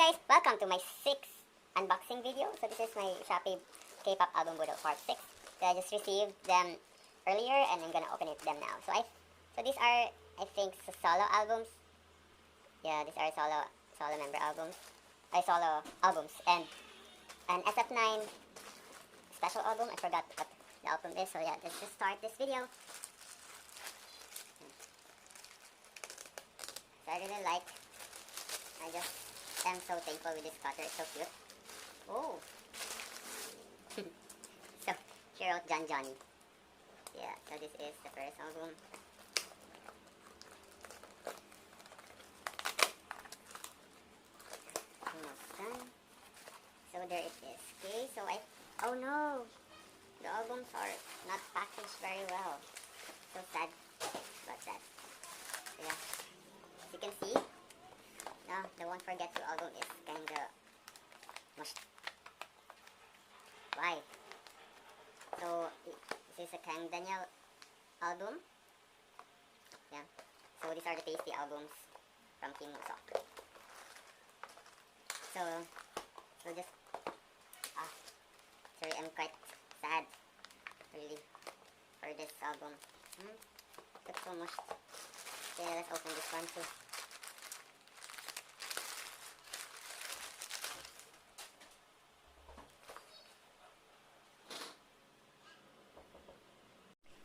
guys, welcome to my 6th unboxing video. So this is my Shopee K-pop album Budol Part 6. So I just received them earlier and I'm gonna open them now. So these are, I think, solo albums. Yeah, these are solo member albums. Solo albums and an SF9 special album. I forgot what the album is. So yeah, let's just start this video. So I really like. I just am so thankful with this cutter. It's so cute. Oh. So she wrote Johnny. Yeah. So this is the first album. Almost done. So there it is. Okay. So oh no, the albums are not packaged very well. So sad about that. Yeah. As you can see. No, the Won't Forget You album is kinda mushed. Why? So this is a Kang Daniel album. Yeah. So these are the tasty albums from Kim Woo-seok. So just sorry, I'm quite sad really for this album. Looks so mushed. Okay, let's open this one too.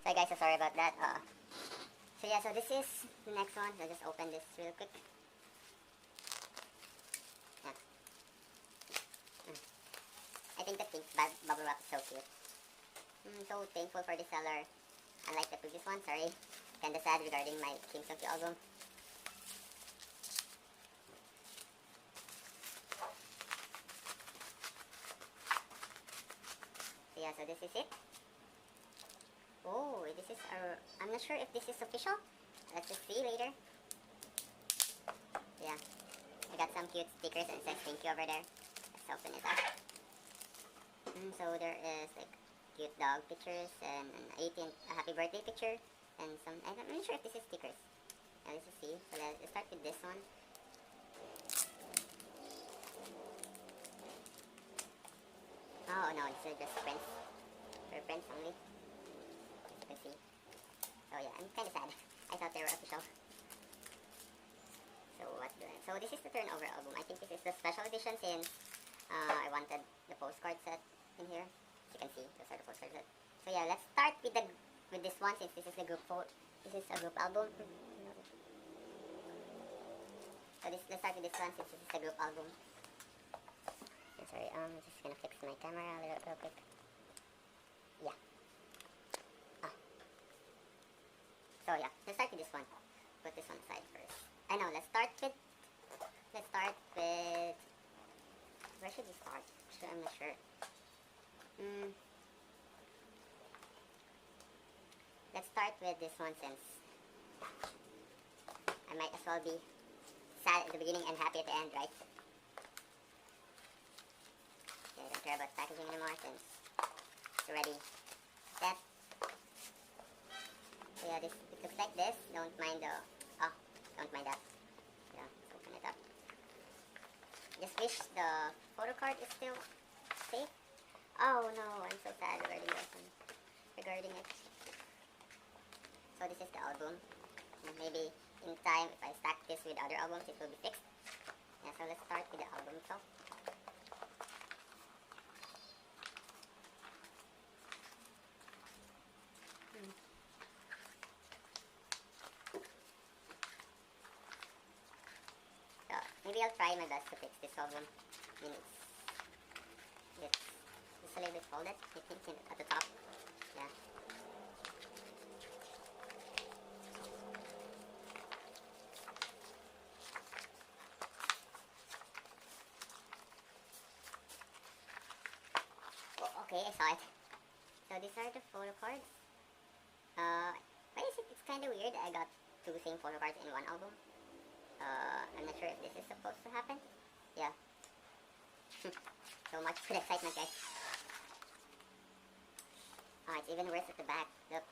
So guys, so sorry about that. So yeah, so this is the next one. I'll just open this real quick. Yeah. I think the pink bubble wrap is so cute. So thankful for the seller. Unlike the previous one, sorry. Kinda sad regarding my Kim Seok-Kyu album. So yeah, so this is it. Oh, this is I'm not sure if this is official. Let's just see later. Yeah, I got some cute stickers and it says thank you over there. Let's open it up. So there is like cute dog pictures and an 18th happy birthday picture and some. I'm not sure if this is stickers. Yeah, let's just see. So let's start with this one. Oh no, these are just prints. For prints only. See. So yeah, I'm kind of sad. I thought they were official. So this is the turnover album. I think this is the special edition since I wanted the postcard set in here. As you can see, those are the postcard set. So yeah, let's start with this one since this is the group This is a group album. So let's start with this one since this is the group album. So sorry, I'm just gonna fix my camera a little real quick. Yeah. So yeah, let's start with this one. Put this one aside first. I know, let's start with where should we start? I'm not sure. Let's start with this one since I might as well be sad at the beginning and happy at the end, right? Okay, I don't care about packaging anymore since it's already set. So yeah, it looks like this. Don't mind don't mind that. Yeah, let's open it up. Just wish the photo card is still safe. Oh no, I'm so sad regarding it. So this is the album. And maybe in time, if I stack this with other albums, it will be fixed. Yeah, so let's start with the album itself. Maybe I'll try my best to fix this album. I mean, it's a little bit folded, I think, at the top. Yeah. Oh, okay, I saw it. So these are the photo cards. It's kind of weird that I got two same photo cards in one album. I'm not sure if this is supposed to happen. Yeah. So much for the excitement, guys. It's even worse at the back. Look.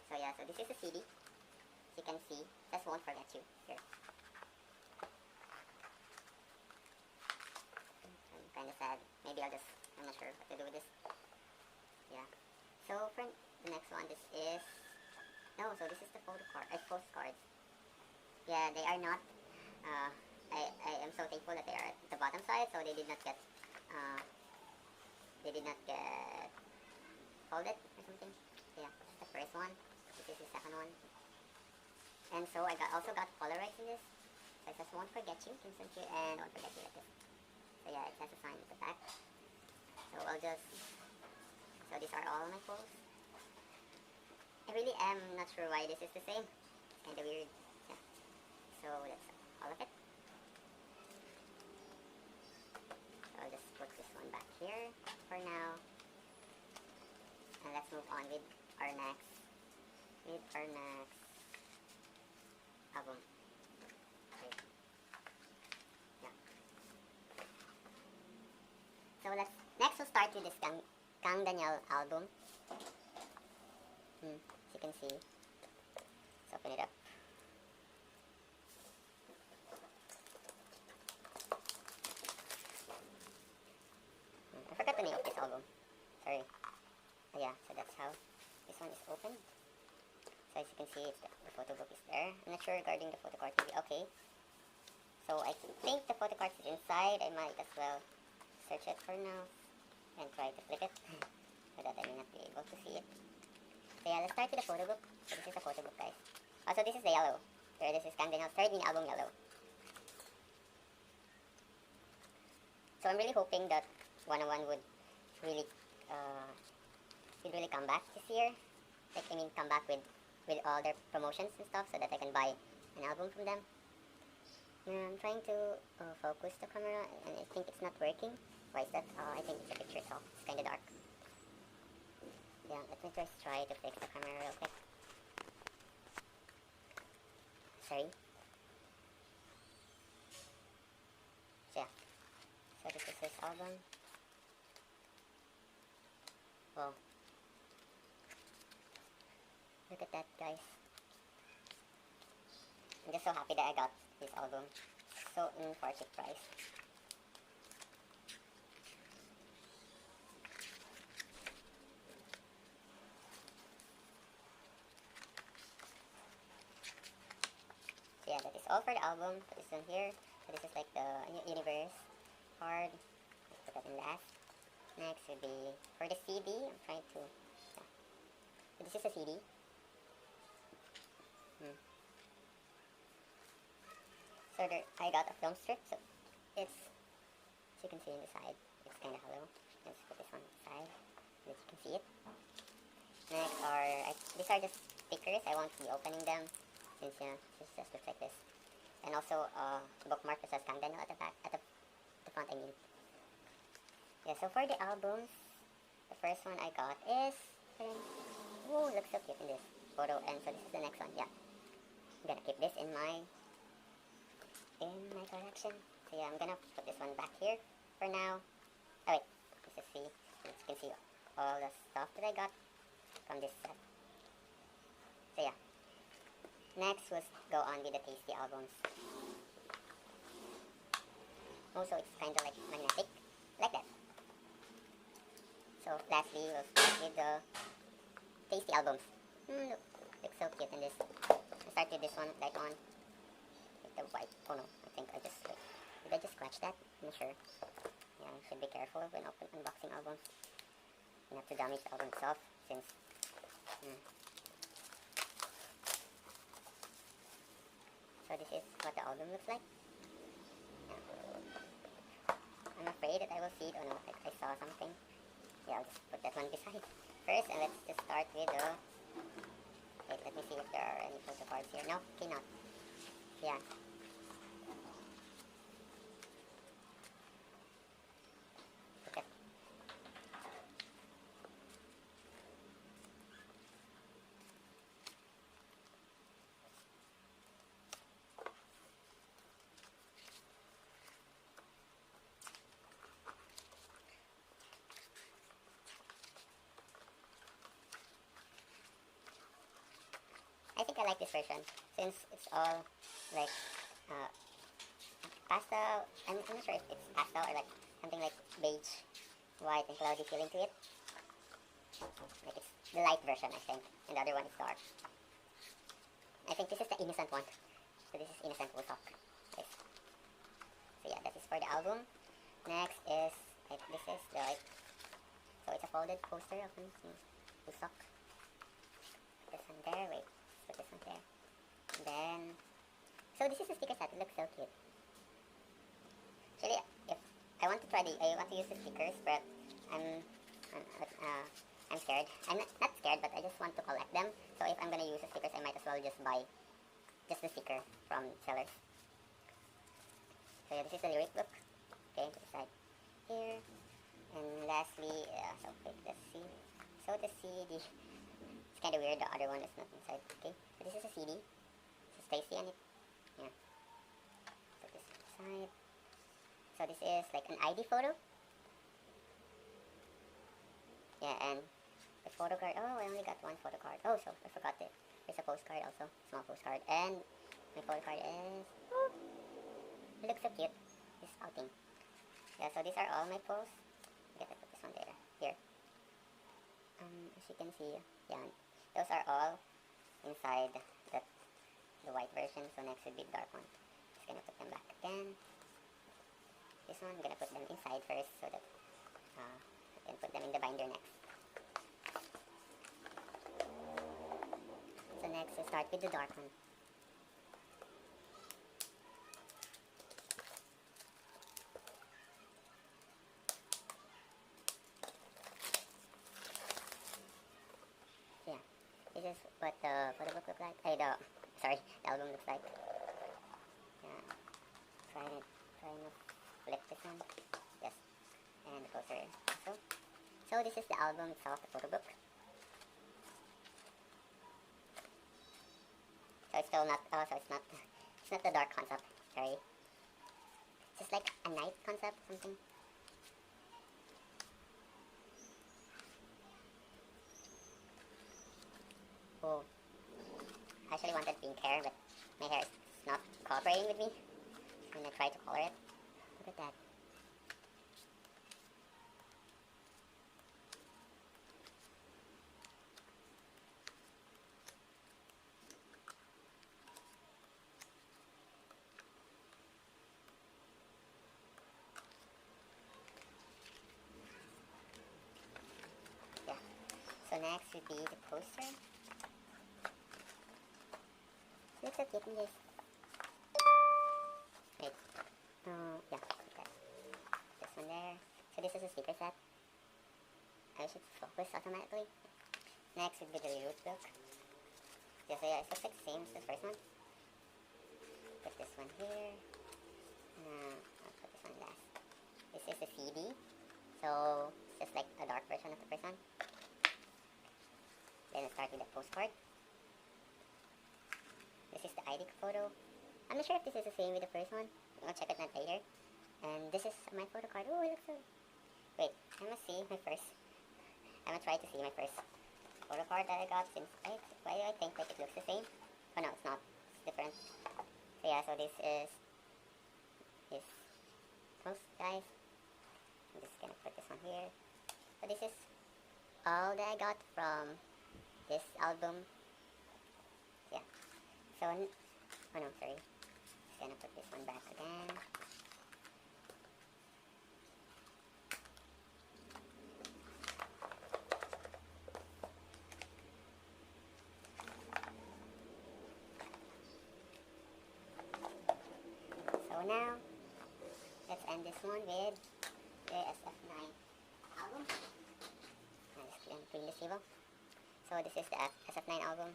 So yeah, so this is a CD. As you can see, just Won't Forget You here. kind of sad. Maybe I'm not sure what to do with this. Yeah. So for the next one, this is, no, so this is the postcards. Yeah, they are not, I am so thankful that they are at the bottom side, so they did not get folded or something. Yeah, this is the first one. This is the second one. And so I also got Polaroids in this. So it says, won't forget you, Kingston here, and won't forget you like this. So yeah, it has a sign at the back. So so these are all my photos. I really am not sure why this is the same. It's kind of weird. Yeah. So that's all of it. So I'll just put this one back here for now. And let's move on with our next album. Okay. Yeah. So next we'll start with this Kang Daniel album. As you can see. Let's open it up. I forgot the name of this album. Sorry. Yeah, so that's how this one is opened. So as you can see, the photo book is there. I'm not sure regarding the photo card. Okay. So I think the photo card is inside. I might as well search it for now and try to flip it so that I may not be able to see it. So yeah, let's start with the photo book. So this is the photo book, guys. Also, this is the yellow. So this is Kang Daniel's third mini album, Yellow. So I'm really hoping that 101 would really come back this year. Like, I mean, come back with all their promotions and stuff so that I can buy an album from them. Yeah, I'm trying to focus the camera and I think it's not working. Why is that? I think it's a picture itself. It's kind of dark. Yeah, let me just try to fix the camera real quick. Sorry. So yeah. So this is his album. Wow. Look at that, guys. I'm just so happy that I got this album. So for a cheap price. So yeah, that is all for the album. Put this in here. So this is like the universe card. Let's put that in last. Next would be for the CD. I'm trying to. Yeah. So this is a CD. So there, I got a film strip. So it's, as you can see on the side, it's kind of hollow. Let's put this on the side so that you can see it. Next these are just stickers. I won't be opening them since this just looks like this. And also bookmark that says Kang Daniel at the back, at the front. I mean. Yeah. So for the albums, the first one I got is. Whoa, looks so cute in this photo. And so this is the next one. Yeah. I'm gonna keep this in my collection. So yeah, I'm gonna put this one back here for now. Oh wait, let's just see. As you can see all the stuff that I got from this set. So yeah. Next we'll go on with the Tasty albums. Also, it's kind of like magnetic, like that. So lastly, we'll start with the Tasty albums. Looks so cute in this. I'll start with this one, light on. The white. Oh no, I think I just did I just scratch that? I'm not sure. Yeah, I should be careful when unboxing albums. Not to damage the album itself, since so this is what the album looks like. Yeah. I'm afraid that I will see it. Oh no, I saw something. Yeah, I'll just put that one beside first, and let's just start with the. Wait, let me see if there are any photo cards here. No, okay, not. Yeah. I think I like this version since it's all like pastel. I'm not sure if it's pastel or like something like beige, white, and cloudy feeling to it. Like it's the light version, I think, and the other one is dark. I think this is the innocent one. So this is innocent Wusok. Nice. So yeah, that is for the album. Next is like this is the like, so it's a folded poster of Wusok. Put this one there. Wait, put this one there. And then, so this is a sticker set. It looks so cute. Actually, if I want to use the stickers, but I'm scared. I'm not scared, but I just want to collect them. So if I'm gonna use the stickers, I might as well just buy just the sticker from sellers. So yeah, this is the lyric book. Okay, put aside here. And lastly, so wait, let's see. So the CD, it's kind of weird. The other one is not inside. Okay, so this is a CD. This is Stacy on it. Yeah. Put this aside. So this is like an ID photo. Yeah, and the photo card. Oh, I only got one photo card. Oh, so I forgot it. There's a postcard also, small postcard, and my photo card is. Oh, it looks so cute. This outing. Yeah, so these are all my posts. I guess I put this one there. Here. As you can see, yeah, those are all inside the white version. So next would be the dark one. Just gonna put them back again. This one, I'm gonna put them inside first so that I can put them in the binder next. So next, we'll start with the dark one. Yeah, this is what the photobook looks like. The album looks like. Yeah, trying to flip this one. Yes, and the poster also. So this is the album itself, the photobook. So it's still not. Oh, so it's not the dark concept. Sorry, it's just like a night concept, something. Oh, I actually wanted pink hair, but my hair is not cooperating with me. I'm gonna try to color it. Look at that. Yeah. So next would be the poster. Looks so cute in this. Wait. Yeah. Okay. This one there. So this is a sticker set. I should focus automatically. Next would be the root book. Yeah, so yeah, it looks like the same as the first one. Put this one here. I'll put this one last. This is the CD. So it's just like a dark version of the first one. Then I'll start with the postcard. This is the ID photo. I'm not sure if this is the same with the first one. I'll check it out later. And this is my photo card. Oh, it looks so... Wait, I must see my first... I'm gonna try to see my first photo card that I got since... Why do I think like it looks the same? Oh no, it's not. It's different. So yeah, so this is... this post, guys. I'm just gonna put this one here. So this is all that I got from this album. Yeah. So, oh no, sorry. Just gonna put this one back again. So now, let's end this one with the SF9 album. I'm just gonna clean this table. So this is the SF9 album.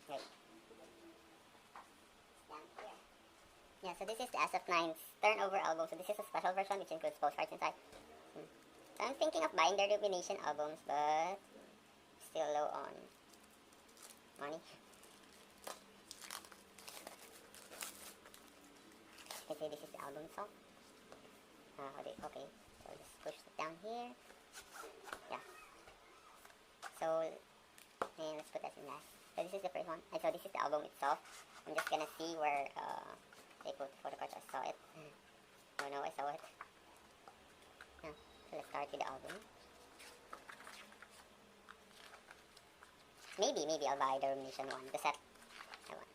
Right. Down here. Yeah, so this is the SF9's turnover album. So this is a special version which includes postcards inside. So I'm thinking of buying their Illumination albums, but still low on money. Okay, this is the album song. Okay, so just push it down here. Yeah. So, and let's put that in last. So this is the first one. And so this is the album itself. I'm just gonna see where they put the photo cards. I saw it. Oh no, I saw it. Yeah, so let's start with the album. Maybe I'll buy the Rumination one, the set. I want.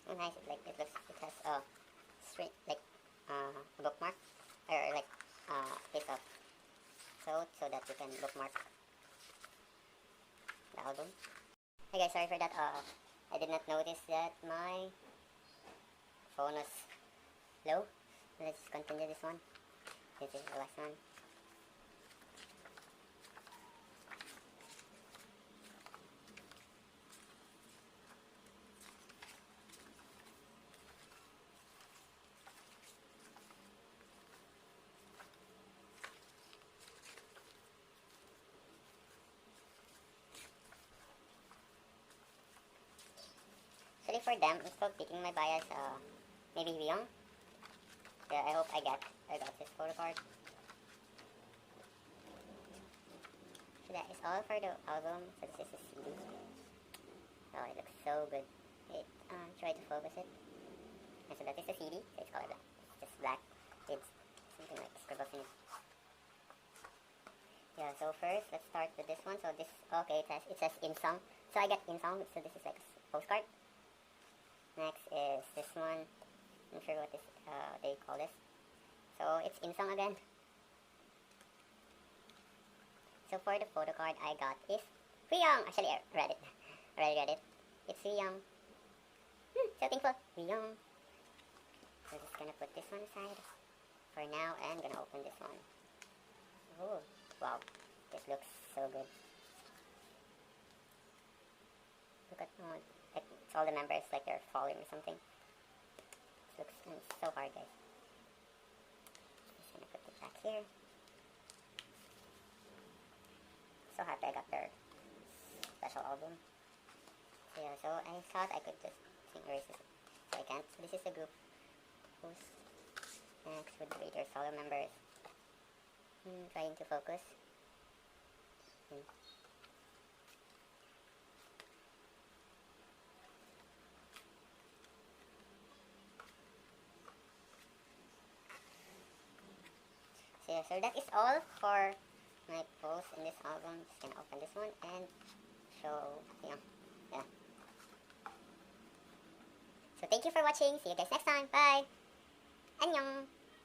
Oh, nice. It has a straight like a bookmark or like piece of code so that you can bookmark the album. Hey guys, sorry for that. I did not notice that my phone was low. Let's continue this one. This is the last one. Actually, for them, I'm still picking my bias. Maybe Young. Yeah, I hope I got this photo card. So that is all for the album. So this is the CD. Oh, it looks so good. Wait, try to focus it. And so that is the CD. So it's color black. It's just black with something like scribbles in it. Yeah. So first, let's start with this one. So this, okay, it says in song. So I got in song. So this is like a postcard. Next is this one. I'm not sure what they call this. So it's in song again. So for the photo card I got is Young. Actually, I read it. I already read it. It's Young. So thankful. Young. So just gonna put this one aside for now and gonna open this one. Oh, wow. This looks so good. Look at like it's all the members like they're falling or something. This looks so hard, guys. Just gonna put it back here. So happy I got their special album. So yeah, so I thought I could just erase this. So I can't. So this is the group who's next would be their solo members. Trying to focus. So yeah, so that is all for my post in this album. Just gonna open this one and show, yeah. So thank you for watching. See you guys next time. Bye. Annyeong.